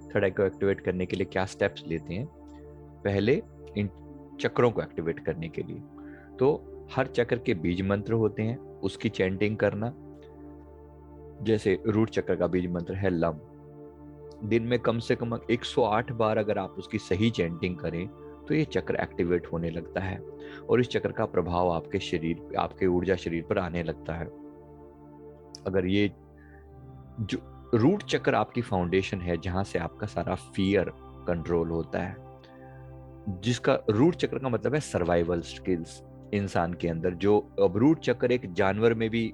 Third आई को activate करने के लिए क्या स्टेप्स लेते हैं। पहले इन चक्रों को एक्टिवेट करने के लिए तो हर चक्र के बीज मंत्र होते हैं, उसकी चैंटिंग करना। जैसे रूट चक्र का बीज मंत्र है लम। दिन में कम से कम 108 बार अगर आप उसकी सही चैंटिंग करें तो ये चक्र एक्टिवेट होने लगता है और इस चक्र का प्रभाव आपके शरीर, आपके ऊर्जा शरीर पर आने लगता है। अगर ये जो रूट चक्र आपकी फाउंडेशन है, जहां से आपका सारा फियर कंट्रोल होता है, जिसका रूट चक्र का मतलब है सर्वाइवल स्किल्स इंसान के अंदर। जो अब रूट चक्र एक जानवर में भी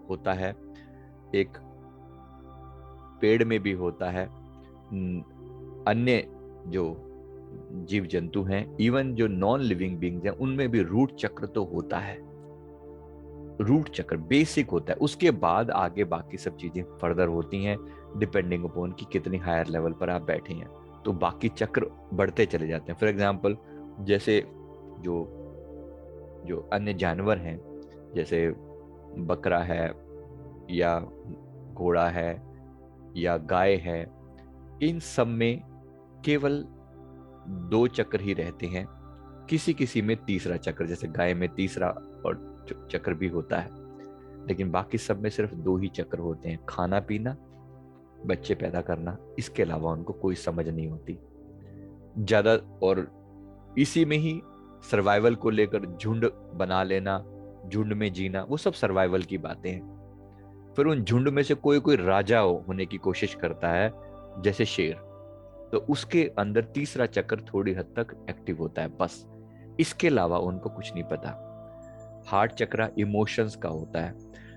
होता है, एक पेड़ में भी होता है, अन्य जो जीव जंतु हैं, इवन जो नॉन लिविंग बींग्स हैं, उनमें भी रूट चक्र तो होता है। रूट चक्र बेसिक होता है, उसके बाद आगे बाकी सब चीजें फर्दर होती हैं डिपेंडिंग अपॉन कि कितनी हायर लेवल पर आप बैठे हैं, तो बाकी चक्र बढ़ते चले जाते हैं। फॉर एग्जाम्पल, जैसे जो जो अन्य जानवर हैं, जैसे बकरा है या घोड़ा है या गाय है, इन सब में केवल 2 चक्र ही रहते हैं। किसी किसी में तीसरा चक्र, जैसे गाय में तीसरा और चक्र भी होता है, लेकिन बाकी सब में सिर्फ 2 ही चक्र होते हैं, खाना पीना, बच्चे पैदा करना। इसके अलावा उनको कोई समझ नहीं होती ज्यादा। और इसी में ही सर्वाइवल को लेकर झुंड बना लेना, झुंड में जीना, वो सब सर्वाइवल की बातें हैं। फिर उन झुंड में से कोई कोई राजा होने की कोशिश करता है, जैसे शेर, तो उसके अंदर तीसरा चक्र थोड़ी हद तक एक्टिव होता है बस। इसके अलावा उनको कुछ नहीं पता। हार्ट चक्र इमोशंस का होता है,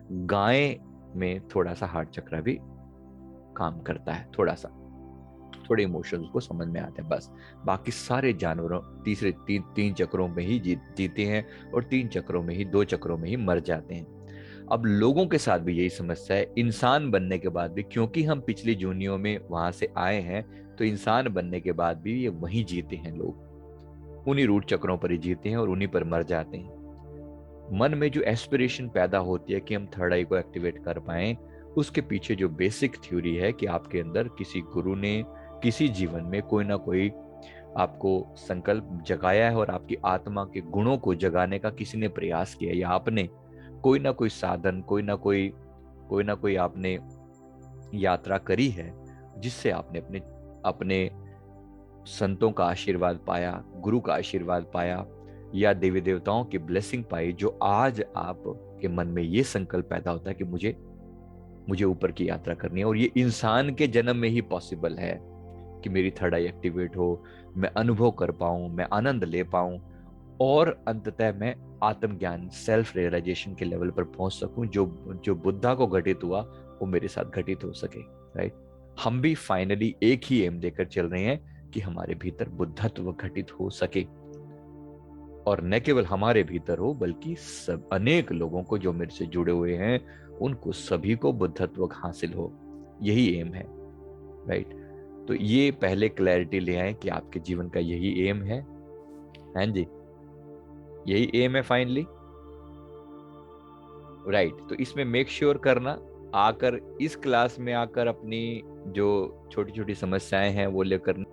गाय में थोड़ा सा हार्ट चक्र भी काम करता है, थोड़ा सा, थोड़े इमोशंस को समझ में आते हैं बस। बाकी सारे जानवरों तीसरे तीन चक्रों में ही जीते हैं और 3 चक्रों में ही, 2 चक्रों में ही मर जाते हैं। अब लोगों के साथ भी यही समस्या है, इंसान बनने के बाद भी, क्योंकि हम पिछली जूनियों में वहां से आए हैं, तो इंसान बनने के बाद भी ये वहीं जीते हैं लोग, उन्हीं रूट चक्रों पर ही जीते हैं और उन्हीं पर मर जाते हैं। मन में जो एस्पिरेशन पैदा होती है कि हम थर्ड आई को एक्टिवेट कर पाए, उसके पीछे जो बेसिक थ्योरी है कि आपके अंदर किसी गुरु ने किसी जीवन में कोई ना कोई आपको संकल्प जगाया है और आपकी आत्मा के गुणों को जगाने का किसी ने प्रयास किया, या आपने कोई ना कोई साधन, कोई ना कोई आपने यात्रा करी है, जिससे आपने अपने अपने संतों का आशीर्वाद पाया, गुरु का आशीर्वाद पाया, या देवी देवताओं की ब्लेसिंग पाई, जो आज आप के मन में ये संकल्प पैदा होता है कि मुझे मुझे ऊपर की यात्रा करनी है। और ये इंसान के जन्म में ही पॉसिबल है कि मेरी थर्ड आई एक्टिवेट हो, मैं अनुभव कर पाऊं, मैं आनंद ले पाऊं, और अंततः मैं आत्मज्ञान, सेल्फ रियलाइजेशन के लेवल पर पहुंच सकूं, जो जो बुद्धा को घटित हुआ वो मेरे साथ घटित हो सके। राइट। हम भी फाइनली एक ही एम लेकर चल रहे हैं कि हमारे भीतर बुद्धत्व घटित हो सके, और न केवल हमारे भीतर हो बल्कि सब अनेक लोगों को जो मेरे से जुड़े हुए हैं, उनको सभी को बुद्धत्व हासिल हो। यही एम है। राइट। तो ये पहले क्लैरिटी ले आए कि आपके जीवन का यही एम है। हाँ जी, यही एम है फाइनली। राइट। तो इसमें मेक श्योर करना, आकर इस क्लास में आकर अपनी जो छोटी छोटी समस्याएं हैं वो लेकर